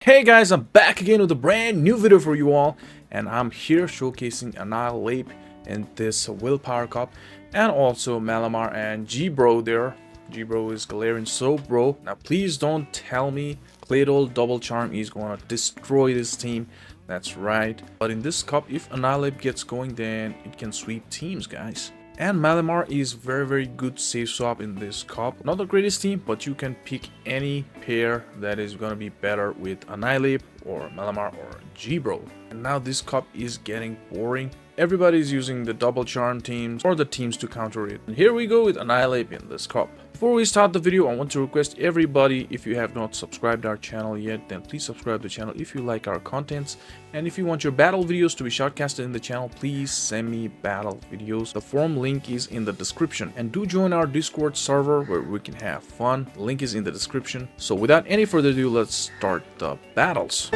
Hey guys, I'm back again with a brand new video for you all, and I'm here showcasing Annihilape in this Willpower Cup, and also Malamar and G-Bro there. G-Bro is Galarian Soap Bro. Now please don't tell me Claydol Double Charm is gonna destroy this team. That's right. But in this cup, if Annihilape gets going, then it can sweep teams, guys. And Malamar is very good safe swap in this cup. Not the greatest team, but you can pick any pair that is gonna be better with Annihilape or Malamar or G-Bro. And now this cup is getting boring. Everybody is using the double charm teams or the teams to counter it. And here we go with Annihilape in this cup. Before we start the video, I want to request everybody, if you have not subscribed our channel yet, then please subscribe to the channel if you like our contents. And if you want your battle videos to be shortcasted in the channel, please send me battle videos. The forum link is in the description. And do join our Discord server where we can have fun. The link is in the description. So without any further ado, let's start the battles.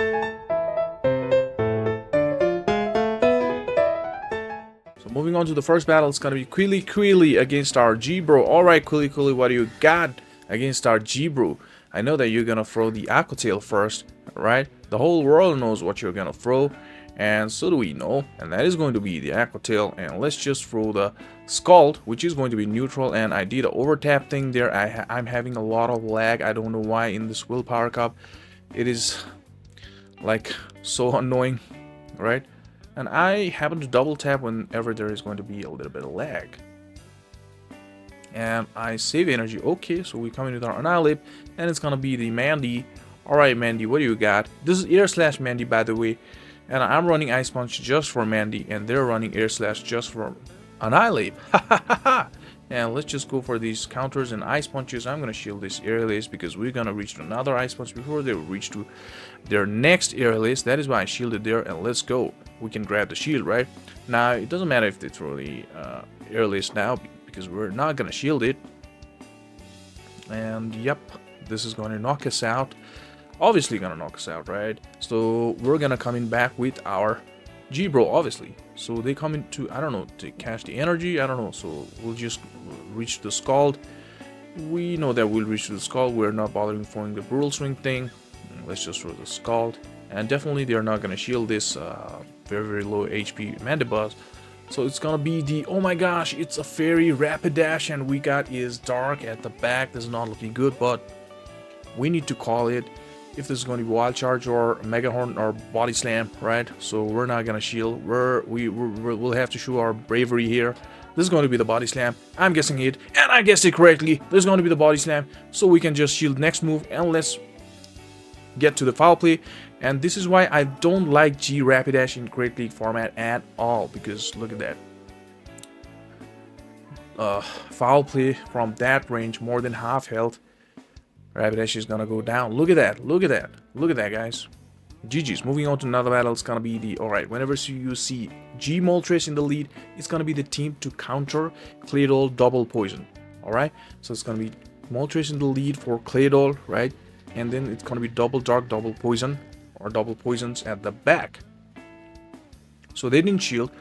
Moving on to the first battle, it's gonna be Quilly against our G-Bro. Alright, Quilly, what do you got against our G-Bro? I know that you're gonna throw the Aqua Tail first, right? The whole world knows what you're gonna throw, and so do we know. And that is going to be the Aqua Tail, and let's just throw the Scald, which is going to be neutral. And I did an overtap thing there. I'm having a lot of lag. I don't know why in this Willpower Cup. It is like so annoying, right? And I happen to double tap whenever there is going to be a little bit of lag. And I save energy. Okay, so we come in with our Annihilape, and it's gonna be the Mandy. Alright, Mandy, what do you got? This is Air Slash Mandy, by the way. And I'm running Ice Punch just for Mandy, and they're running Air Slash just for Annihilape. And let's just go for these counters and Ice Punches. I'm gonna shield this Air Lace because we're gonna reach to another Ice Punch before they reach to their next Air Lace. That is why I shielded there, and let's go. We can grab the shield, right? Now, it doesn't matter if they throw the Air Lace now because we're not gonna shield it. And yep, this is gonna knock us out. Obviously gonna knock us out, right? So we're gonna come in back with our G-Bro, obviously. So they come into, I don't know, to catch the energy, I don't know. So we'll just reach the Scald. We know that we'll reach the Scald. We're not bothering throwing the Brutal Swing thing. Let's just throw the Scald. And definitely they're not gonna shield this very low HP Mandibuzz. So it's gonna be the, oh my gosh, it's a Fairy Rapidash, and we got is Dark at the back. This is not looking good, but we need to call it if this is going to be Wild Charge or Mega Horn or Body Slam, right? So we're not gonna shield. We'll have to show our bravery here. This is going to be the Body Slam. I'm guessing it, and I guessed it correctly. This is going to be the Body Slam, so we can just shield next move, and let's get to the foul play. And this is why I don't like G Rapidash in Great League format at all, because look at that. Foul play from that range, more than half health. Rapidash is gonna go down. Look at that, look at that, look at that, guys. GG's. Moving on to another battle, it's gonna be the, alright, whenever you see G Moltres in the lead, it's gonna be the team to counter Claydol Double Poison. Alright, so it's gonna be Moltres in the lead for Claydol, right? And then it's gonna be Double Dark, Double Poison, or Double Poisons at the back. So they didn't shield.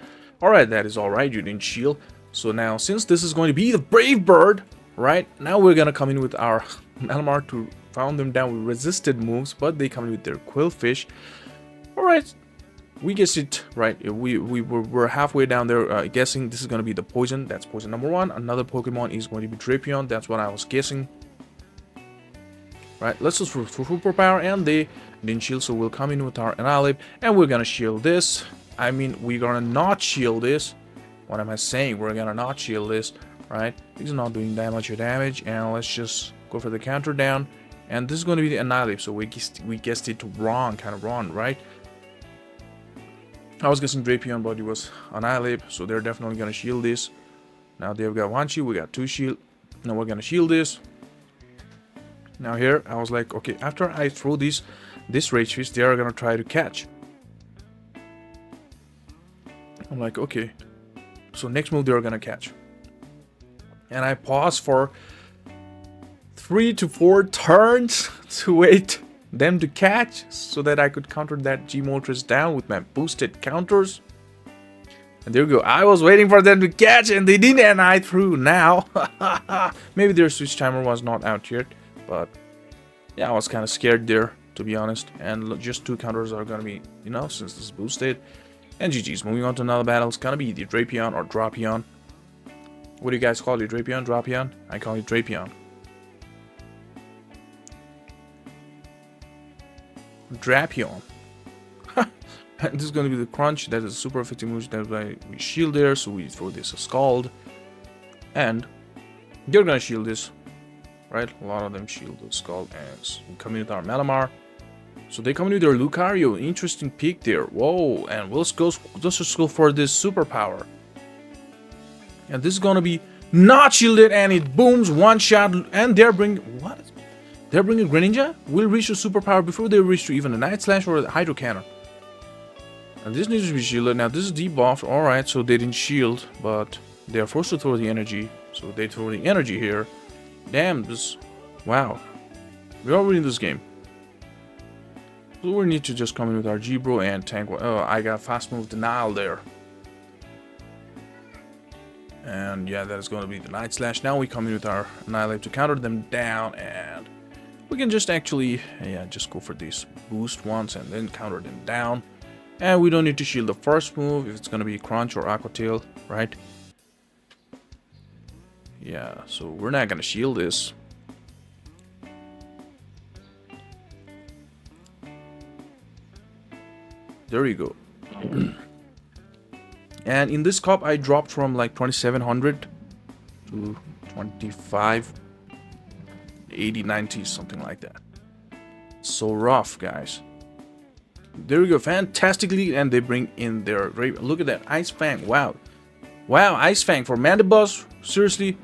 Alright, that is alright, you didn't shield. So now, since this is going to be the Brave Bird, right? Now we're gonna come in with our Malamar to pound them down with resisted moves, but they come in with their Quillfish. Alright, we guessed it right. We're halfway down there guessing this is gonna be the poison. That's poison number one. Another Pokemon is going to be Drapion. That's what I was guessing. Right, let's just for Superpower, and they didn't shield, so we'll come in with our Annihilape, and we're gonna shield this. I mean, we're gonna not shield this. What am I saying? We're gonna not shield this, right? He's not doing that much damage, and let's just go for the counter down. And this is going to be the Annihilape, so we guessed it wrong, kind of wrong, right? I was guessing Drapion, but it was Annihilape, so they're definitely gonna shield this. Now they've got one shield, we got two shield. Now we're gonna shield this. Now here, I was like, okay, after I throw this Rage Fist, they are gonna try to catch. I'm like, okay, so next move they're gonna catch. And I pause for 3 to 4 turns to wait them to catch, so that I could counter that G Moltres down with my boosted counters. And there we go. I was waiting for them to catch, and they didn't, and I threw now. Maybe their switch timer was not out yet. But yeah, I was kind of scared there. to be honest. And just 2 counters are gonna be enough since this is boosted. And GG's. Moving on to another battle. It's gonna be the Drapion or Drapion. What do you guys call it? Drapion? Drapion? I call it Drapion. Drapion. And this is gonna be the crunch. That is a super effective move. That's why we shield there. So we throw this a Scald. And they're gonna shield this. Right? A lot of them shield the Scald. And we come in with our Malamar. So they come in with their Lucario. Interesting pick there. Whoa. And let's just go for this superpower. And this is gonna be not shielded, and it booms one shot. And they're bringing what? They're bringing Greninja. Will reach the superpower before they reach to even the Night Slash or the Hydro Cannon. And this needs to be shielded. Now this is debuffed. All right, so they didn't shield, but they are forced to throw the energy. So they throw the energy here. Damn this! Wow, we are winning this game. So we need to just come in with our G-Bro and tank. Oh, I got fast move denial there. And yeah, that is going to be the Night Slash. Now we come in with our Annihilape to counter them down, and we can just actually, yeah, just go for these boost once and then counter them down. And we don't need to shield the first move if it's going to be Crunch or Aqua Tail, right? Yeah, so we're not going to shield this. There you go. And in this cup, I dropped from like 2700 to 25, 80, 90, something like that. So rough, guys. There we go, fantastically, and they bring in their look at that Ice Fang. Wow, wow, Ice Fang for Mandibuzz. Seriously.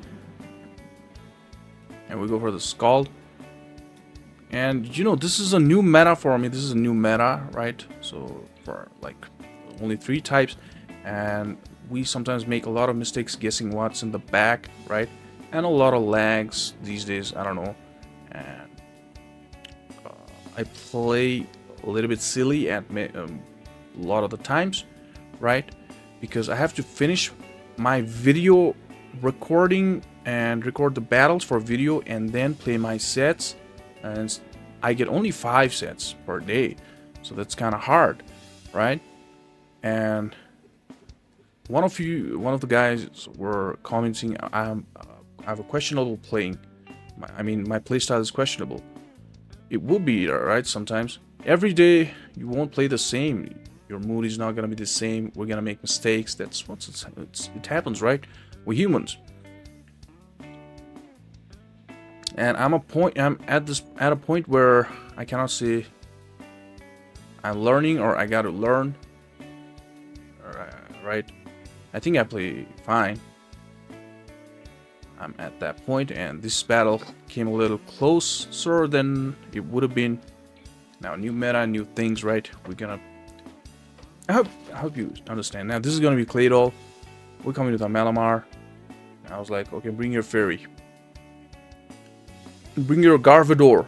And we go for the Scald. And you know, this is a new meta for me. This is a new meta, right? So for like only 3 types. And we sometimes make a lot of mistakes guessing what's in the back, right? And a lot of lags these days, I don't know. And I play a little bit silly at a lot of the times, right? Because I have to finish my video recording and record the battles for video and then play my sets. And I get only 5 sets per day. So that's kind of hard, right? And one of the guys were commenting, I have a questionable playing. I mean, my playstyle is questionable. It will be, right? Sometimes. Every day, you won't play the same. Your mood is not going to be the same. We're going to make mistakes. That's what it happens, right? We're humans. And I'm at a point where I cannot say I'm learning or I got to learn. Right? I think I play fine. I'm at that point, and this battle came a little closer than it would have been. Now, new meta, new things, right? We're gonna. I hope you understand. Now, this is gonna be Claydol. We're coming with our Malamar. I was like, okay, bring your fairy. Bring your Garvador.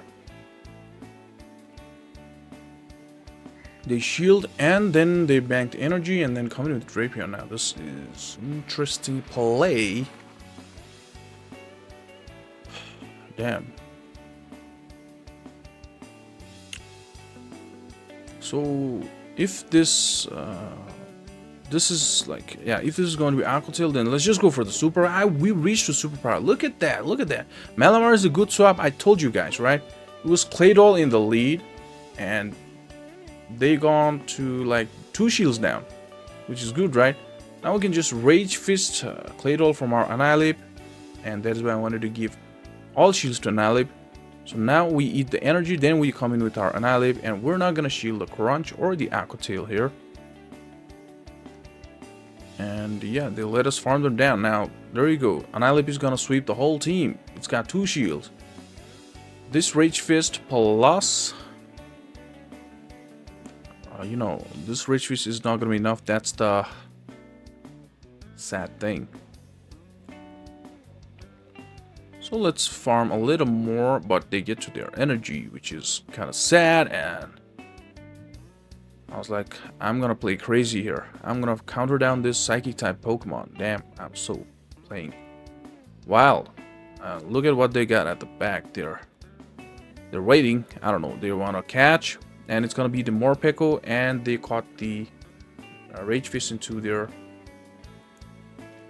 They shield and then they banked energy and then coming with Drapion. Now this is interesting play. Damn. So if this is like, yeah, if this is going to be Aqua Tail, then let's just go for the super. We reached the superpower. Look at that. Look at that. Malamar is a good swap. I told you guys, right? It was Claydol in the lead, and they gone to like 2 shields down, which is good, right? Now we can just Rage Fist Claydol from our Annihilape, and that is why I wanted to give all shields to Annihilape. So now we eat the energy, then we come in with our Annihilape, and we're not gonna shield the Crunch or the Aqua Tail here. And yeah, they let us farm them down. Now, there you go. Annihilape is gonna sweep the whole team. It's got 2 shields. This Rage Fist plus... you know, this Rage Fist is not gonna be enough. That's the sad thing. So let's farm a little more, but they get to their energy, which is kind of sad. And I was like, I'm gonna play crazy here. I'm gonna counter down this Psychic type Pokemon. Damn, I'm so playing wild. Look at what they got at the back there. They're waiting. I don't know. They want to catch. And it's going to be the Morpeko. And they caught the Rage Fist into their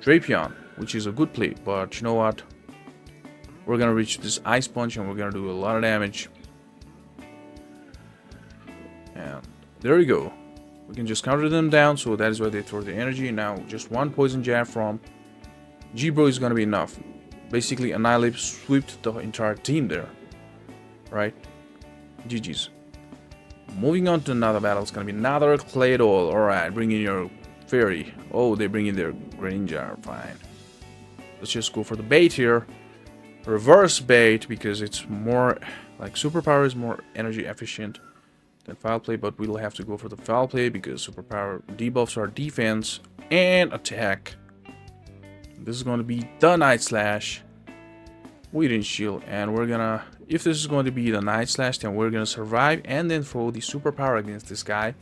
Drapion, which is a good play. But you know what? We're going to reach this Ice Punch and we're going to do a lot of damage. And there we go. We can just counter them down. So that is why they throw the energy. Now just one Poison Jab from G-Bro is going to be enough. Basically, Annihilape swept the entire team there. Right? GG's. Moving on to another battle. It's going to be another Claydol. Alright, bring in your Fairy. Oh, they bring in their Granger. Fine. Let's just go for the bait here. Reverse bait because it's more like Superpower is more energy efficient than Foul Play, but we'll have to go for the Foul Play because Superpower debuffs our defense and attack. This is going to be the Night Slash. We didn't shield, and we're gonna, if this is going to be the Night Slash, then we're gonna survive and then throw the Superpower against this guy.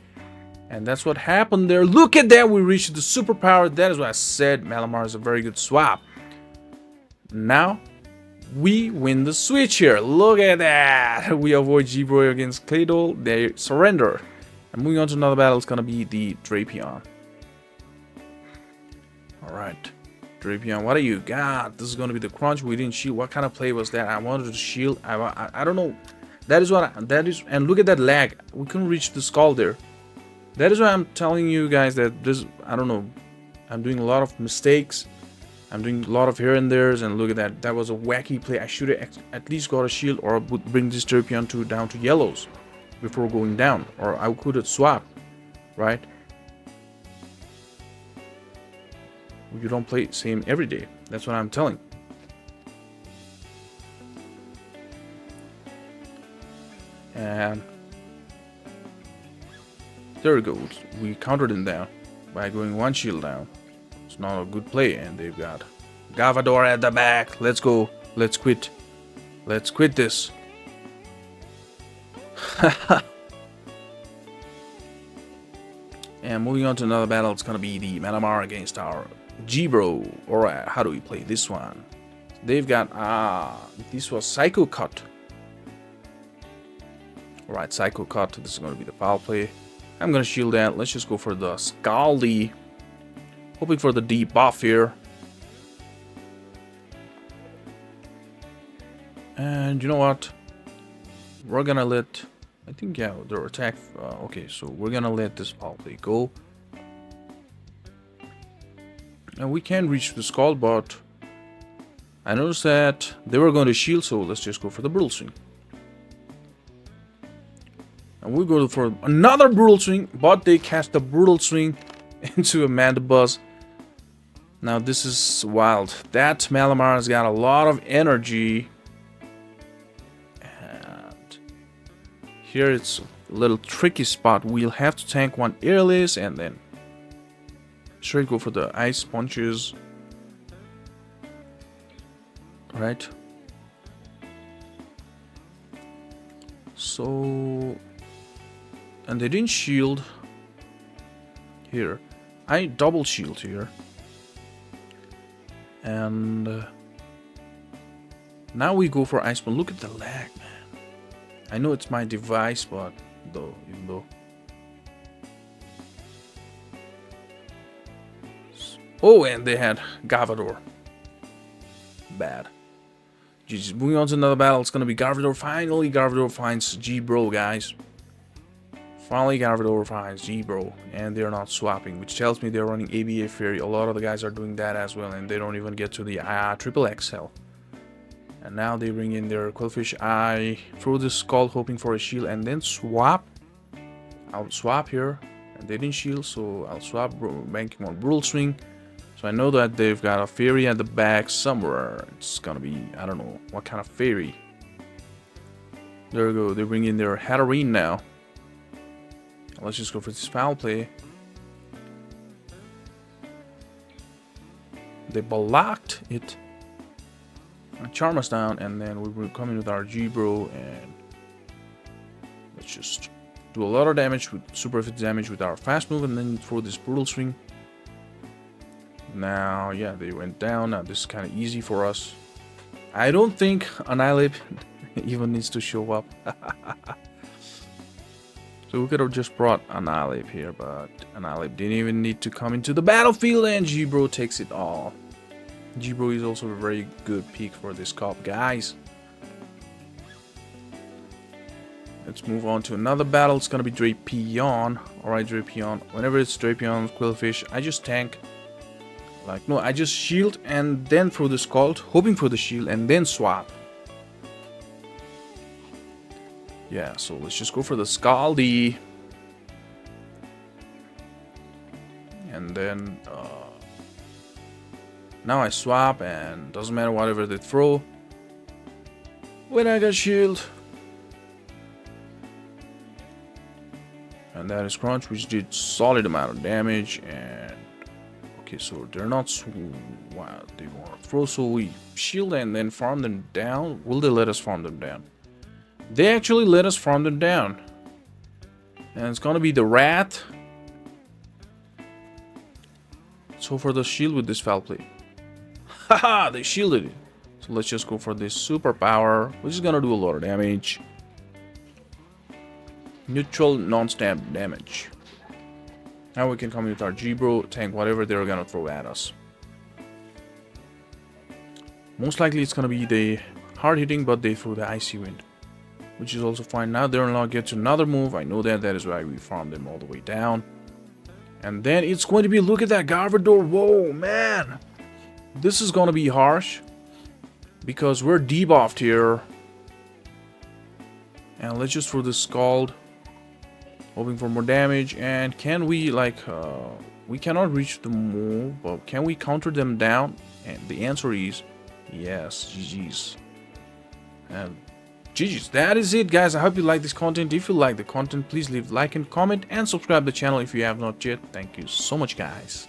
And that's what happened there. Look at that, we reached the Superpower. That is what I said. Malamar is a very good swap. Now we win the switch here. Look at that. We avoid G-Bro against Claydol. They surrender. And moving on to another battle, it's gonna be the Drapion. Alright. Drapion, what do you got? This is gonna be the crunch. We didn't shield. What kind of play was that? I wanted to shield. I don't know. That is what and look at that lag. We couldn't reach the skull there. That is why I'm telling you guys that this, I don't know. I'm doing a lot of mistakes. I'm doing a lot of here and there's, and look at that. That was a wacky play. I should have at least got a shield or would bring this Drapion down to yellows before going down. Or I could have swapped, right? You don't play same every day. That's what I'm telling. And there we go. We countered him down by going one shield down. It's not a good play, and they've got Gavador at the back. Let's go. Let's quit. Let's quit this. And moving on to another battle, it's gonna be the Malamar against our G-Bro. Alright, how do we play this one? They've got this was Psycho Cut. Alright, Psycho Cut. This is gonna be the foul play. I'm gonna shield that. Let's just go for the Scaldy. Hoping for the debuff here. And you know what? We're gonna let, I think, yeah, their attack. Okay, so we're gonna let this foul play go. And we can reach the skull, but I noticed that they were going to shield, so let's just go for the Brutal Swing. And we go for another Brutal Swing, but they cast the Brutal Swing into a Mandibuzz. Now this is wild. That Malamar has got a lot of energy. And here it's a little tricky spot. We'll have to tank one Airless and then straight go for the Ice Punches. Alright. So, and they didn't shield here. I double shield here. And now we go for Ice Punch. Look at the lag, man. I know it's my device, but even though. Oh, and they had Gavador. Bad. GG. Moving on to another battle. It's gonna be Gavador. Finally, Gavador finds G-Bro, guys. Finally, Gavador finds G-Bro, and they're not swapping, which tells me they're running ABA Fairy. A lot of the guys are doing that as well, and they don't even get to the triple XL. And now they bring in their Quillfish. I throw the skull hoping for a shield, and then swap. I'll swap here, and they didn't shield, so I'll swap, banking on Brutal Swing. So I know that they've got a Fairy at the back somewhere. It's gonna be, I don't know what kind of Fairy. There we go. They bring in their Hatterene now. Let's just go for this foul play. They blocked it. Charm us down, and then we will come in with our G-Bro, and let's just do a lot of damage with super effective damage with our fast move, and then throw this Brutal Swing. Now, yeah, they went down. Now this is kind of easy for us. I don't think Annihilape even needs to show up. So we could have just brought Annihilape here, but Annihilape didn't even need to come into the battlefield, and G-Bro takes it all. G-Bro is also a very good pick for this cup, guys. Let's move on to another battle. It's gonna be Drapion. Alright, Drapion. Whenever it's Drapion, Quillfish, I just tank. Like, no, I just shield and then throw the Scald, hoping for the shield, and then swap. Yeah, so let's just go for the Scaldy. And then, now I swap, and doesn't matter whatever they throw. When I got shield. And that is Crunch, which did solid amount of damage. And okay, so they're not wow, they want to throw, so we shield and then farm them down. Will they let us farm them down? They actually let us farm them down. And it's gonna be the rat. So for the shield with this foul play. Haha, they shielded it. So let's just go for this superpower, which is gonna do a lot of damage. Neutral non-stab damage. Now we can come with our G-Bro, tank whatever they're gonna throw at us. Most likely it's gonna be the hard hitting, but they throw the icy wind, which is also fine. Now they're not get to another move. I know that. That is why we farm them all the way down. And then it's going to be, look at that Garbodor. Whoa, man. This is gonna be harsh because we're debuffed here. And let's just throw the Scald, hoping for more damage. And can we, like, we cannot reach the move, but can we counter them down? And the answer is yes. GG's. And GG's. That is it, guys. I hope you like this content. If you like the content, please leave a like and comment, and subscribe to the channel if you have not yet. Thank you so much, guys.